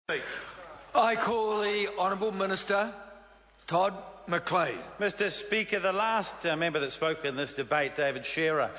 I call the Honourable Minister Todd McClay. Mr Speaker, the last member that spoke in this debate, David Shearer,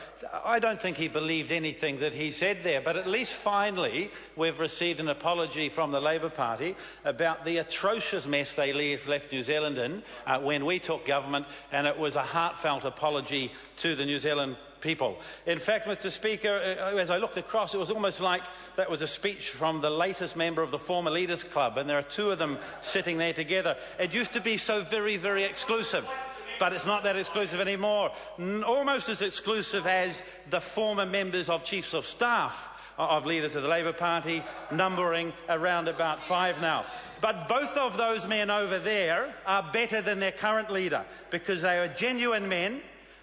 I don't think he believed anything that he said there, but at least finally we've received an apology from the Labour Party about the atrocious mess they left New Zealand in when we took government, and it was a heartfelt apology to the New Zealand people. In fact, Mr Speaker, as I looked across, it was almost like that was a speech from the latest member of the former Leaders Club, and there are two of them sitting there together. It used to be so very, very exclusive, but it's not that exclusive anymore. Almost as exclusive as the former members of Chiefs of Staff of leaders of the Labour Party, numbering around about 5 now. But both of those men over there are better than their current leader, because they are genuine men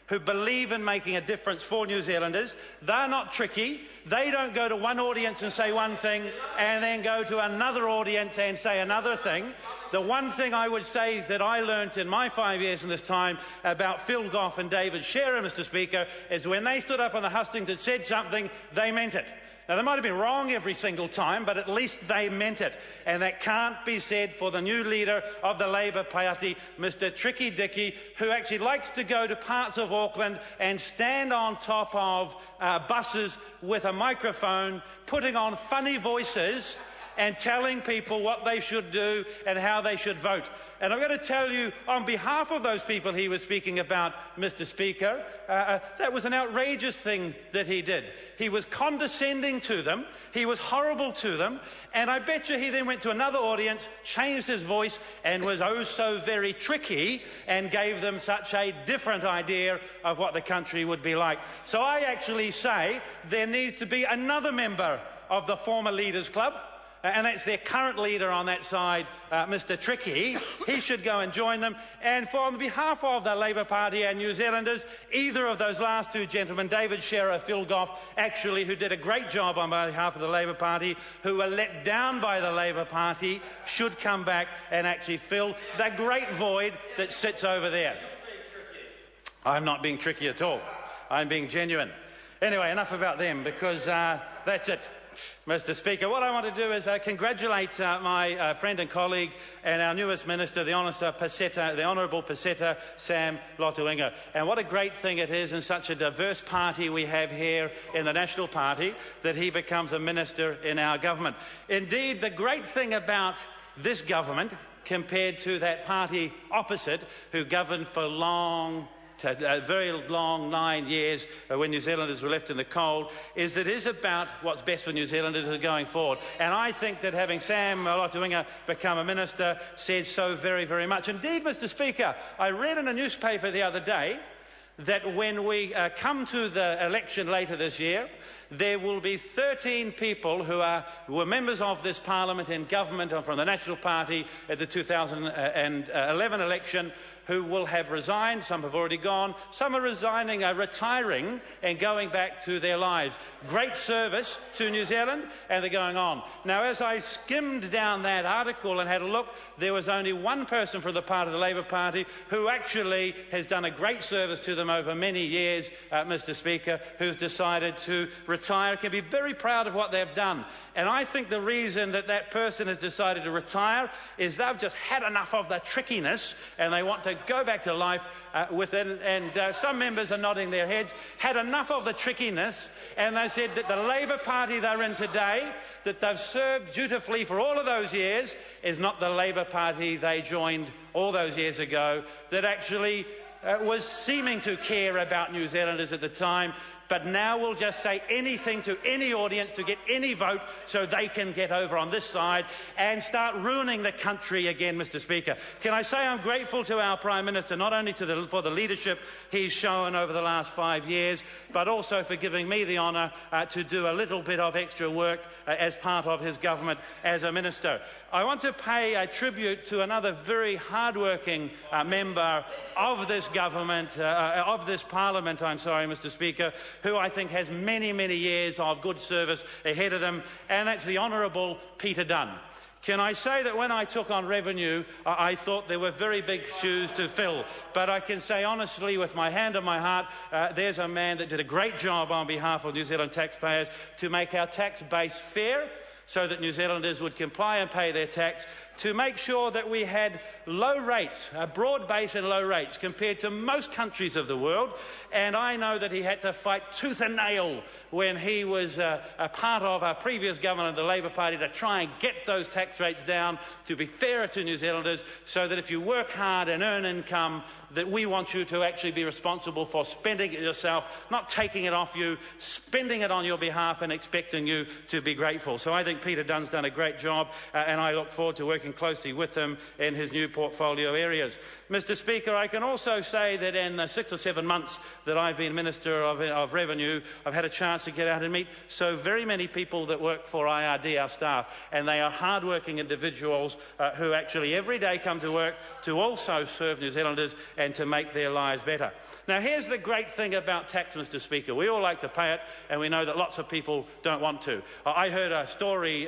who believe in making a difference for New Zealanders. They're not tricky. They don't go to one audience and say one thing and then go to another audience and say another thing. The one thing I would say that I learnt in my 5 years in this time about Phil Goff and David Shearer, Mr Speaker, is when they stood up on the hustings and said something, they meant it. Now, they might have been wrong every single time, but at least they meant it. And that can't be said for the new leader of the Labour Party, Mr Tricky Dicky, who actually likes to go to parts of Auckland and stand on top of buses with a microphone, putting on funny voices and telling people what they should do and how they should vote. And I'm going to tell you, on behalf of those people he was speaking about, Mr Speaker, that was an outrageous thing that he did. He was condescending to them, he was horrible to them, and I bet you he then went to another audience, changed his voice, and was oh so very tricky, and gave them such a different idea of what the country would be like. So I actually say there needs to be another member of the former Leaders Club, and that's their current leader on that side, Mr Tricky. He should go and join them. And on behalf of the Labour Party and New Zealanders, either of those last two gentlemen, David Shearer, Phil Goff, actually, who did a great job on behalf of the Labour Party, who were let down by the Labour Party, should come back and actually fill the great void that sits over there. I'm not being tricky at all. I'm being genuine. Anyway, enough about them, because that's it. Mr Speaker, what I want to do is congratulate my friend and colleague and our newest minister, the Honourable Paseta Sam Lotuinga. And what a great thing it is in such a diverse party we have here in the National Party that he becomes a minister in our government. Indeed, the great thing about this government, compared to that party opposite who governed for a very long 9 years when New Zealanders were left in the cold, is that it is about what's best for New Zealanders going forward. And I think that having Sam Lotuinga become a minister says so very, very much. Indeed, Mr Speaker, I read in a newspaper the other day that when we come to the election later this year, there will be 13 people who were members of this parliament in government from the National Party at the 2011 election who will have resigned. Some have already gone. Some are retiring and going back to their lives. Great service to New Zealand, and they're going on. Now, as I skimmed down that article and had a look, there was only one person from the part of the Labour Party who actually has done a great service to them over many years, Mr Speaker, who's decided to retire, can be very proud of what they've done. And I think the reason that that person has decided to retire is they've just had enough of the trickiness and they want to go back to life with it. And some members are nodding their heads, had enough of the trickiness, and they said that the Labour Party they're in today, that they've served dutifully for all of those years, is not the Labour Party they joined all those years ago, that actually was seeming to care about New Zealanders at the time, but now will just say anything to any audience to get any vote so they can get over on this side and start ruining the country again, Mr Speaker. Can I say I'm grateful to our Prime Minister, not only for the leadership he's shown over the last 5 years, but also for giving me the honour to do a little bit of extra work as part of his government as a minister. I want to pay a tribute to another very hard-working member of this government, of this parliament, Mr Speaker, who I think has many, many years of good service ahead of them, and that's the Honourable Peter Dunn. Can I say that when I took on revenue, I thought there were very big shoes to fill. But I can say honestly, with my hand on my heart, there's a man that did a great job on behalf of New Zealand taxpayers to make our tax base fair, so that New Zealanders would comply and pay their tax, to make sure that we had low rates, a broad base and low rates compared to most countries of the world. And I know that he had to fight tooth and nail when he was a part of our previous government of the Labour Party to try and get those tax rates down to be fairer to New Zealanders, so that if you work hard and earn income, that we want you to actually be responsible for spending it yourself, not taking it off you, spending it on your behalf and expecting you to be grateful. So I think Peter Dunn's done a great job, and I look forward to working closely with him in his new portfolio areas. Mr. Speaker, I can also say that in the 6 or 7 months that I've been Minister of Revenue, I've had a chance to get out and meet so very many people that work for IRD, our staff, and they are hard-working individuals who actually every day come to work to also serve New Zealanders and to make their lives better. Now, here's the great thing about tax, Mr. Speaker. We all like to pay it, and we know that lots of people don't want to. I heard a story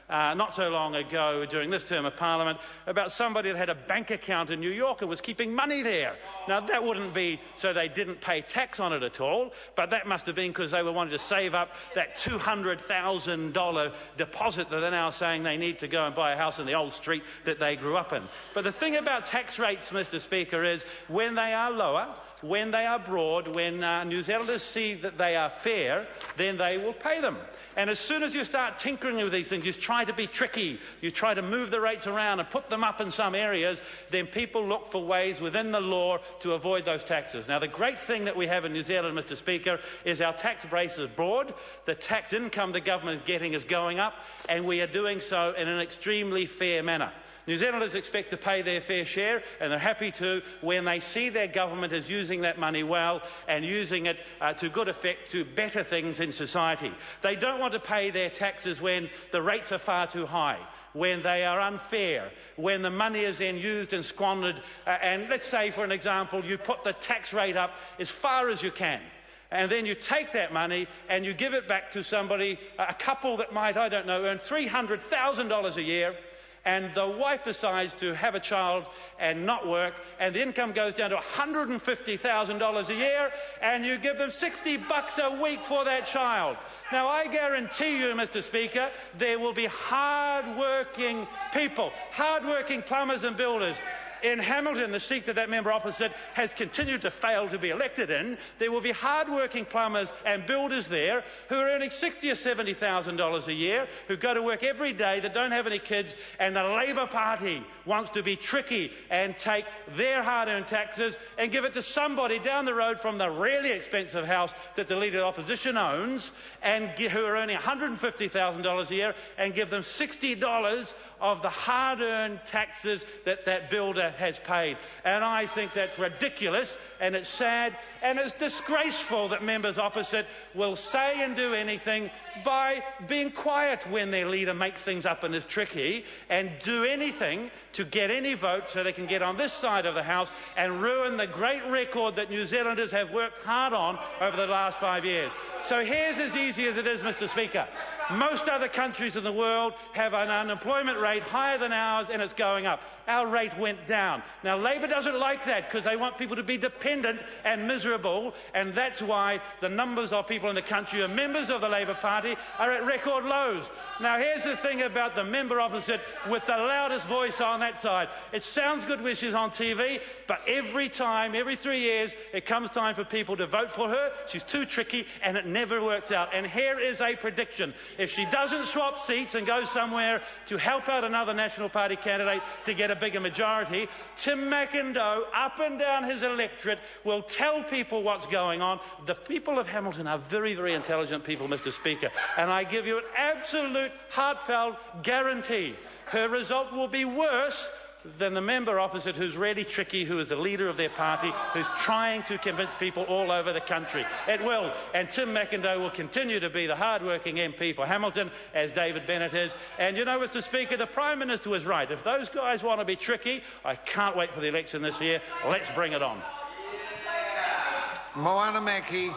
not so long ago during this term of Parliament about somebody that had a bank account in New York and was keeping money there. Now, that wouldn't be so they didn't pay tax on it at all, but that must have been because they were wanting to save up that $200,000 deposit that they're now saying they need to go and buy a house in the old street that they grew up in. But the thing about tax rates, Mr. Speaker, is when they are lower, when they are broad, when New Zealanders see that they are fair, then they will pay them. And as soon as you start tinkering with these things, you try to be tricky, you try to move the rates around and put them up in some areas, then people look for ways within the law to avoid those taxes. Now, the great thing that we have in New Zealand, Mr. Speaker, is our tax base is broad, the tax income the government is getting is going up, and we are doing so in an extremely fair manner. New Zealanders expect to pay their fair share, and they're happy to when they see their government is using that money well and using it to good effect to better things in society. They don't want to pay their taxes when the rates are far too high, when they are unfair, when the money is then used and squandered. And let's say, for an example, you put the tax rate up as far as you can, and then you take that money and you give it back to somebody, a couple that might, I don't know, earn $300,000 a year, and the wife decides to have a child and not work, and the income goes down to $150,000 a year, and you give them $60 a week for that child. Now, I guarantee you, Mr. Speaker, there will be hard-working people, hard-working plumbers and builders. In Hamilton, the seat that that member opposite has continued to fail to be elected in, there will be hard-working plumbers and builders there who are earning $60,000 or $70,000 a year, who go to work every day, that don't have any kids, and the Labour Party wants to be tricky and take their hard-earned taxes and give it to somebody down the road from the really expensive house that the Leader of the Opposition owns, and who are earning $150,000 a year, and give them $60 of the hard-earned taxes that that builder has paid. And I think that's ridiculous, and it's sad, and it's disgraceful that members opposite will say and do anything by being quiet when their leader makes things up and is tricky, and do anything to get any vote so they can get on this side of the House and ruin the great record that New Zealanders have worked hard on over the last 5 years. So here's as easy as it is, Mr. Speaker. Most other countries in the world have an unemployment rate higher than ours, and it's going up. Our rate went down. Now, Labour doesn't like that because they want people to be dependent and miserable, and that's why the numbers of people in the country who are members of the Labour Party are at record lows. Now, here's the thing about the member opposite with the loudest voice on that side. It sounds good when she's on TV, but every time, every 3 years, it comes time for people to vote for her. She's too tricky, and it never works out. And here is a prediction. If she doesn't swap seats and go somewhere to help out another National Party candidate to get a bigger majority, Tim McIndoe, up and down his electorate, will tell people what's going on. The people of Hamilton are very, very intelligent people, Mr. Speaker, and I give you an absolute heartfelt guarantee her result will be worse than the member opposite, who's really tricky, who is the leader of their party, who's trying to convince people all over the country. It will. And Tim McIndoe will continue to be the hard-working MP for Hamilton, as David Bennett is. And you know, Mr. Speaker, the Prime Minister was right. If those guys want to be tricky, I can't wait for the election this year. Let's bring it on. Moana Maki.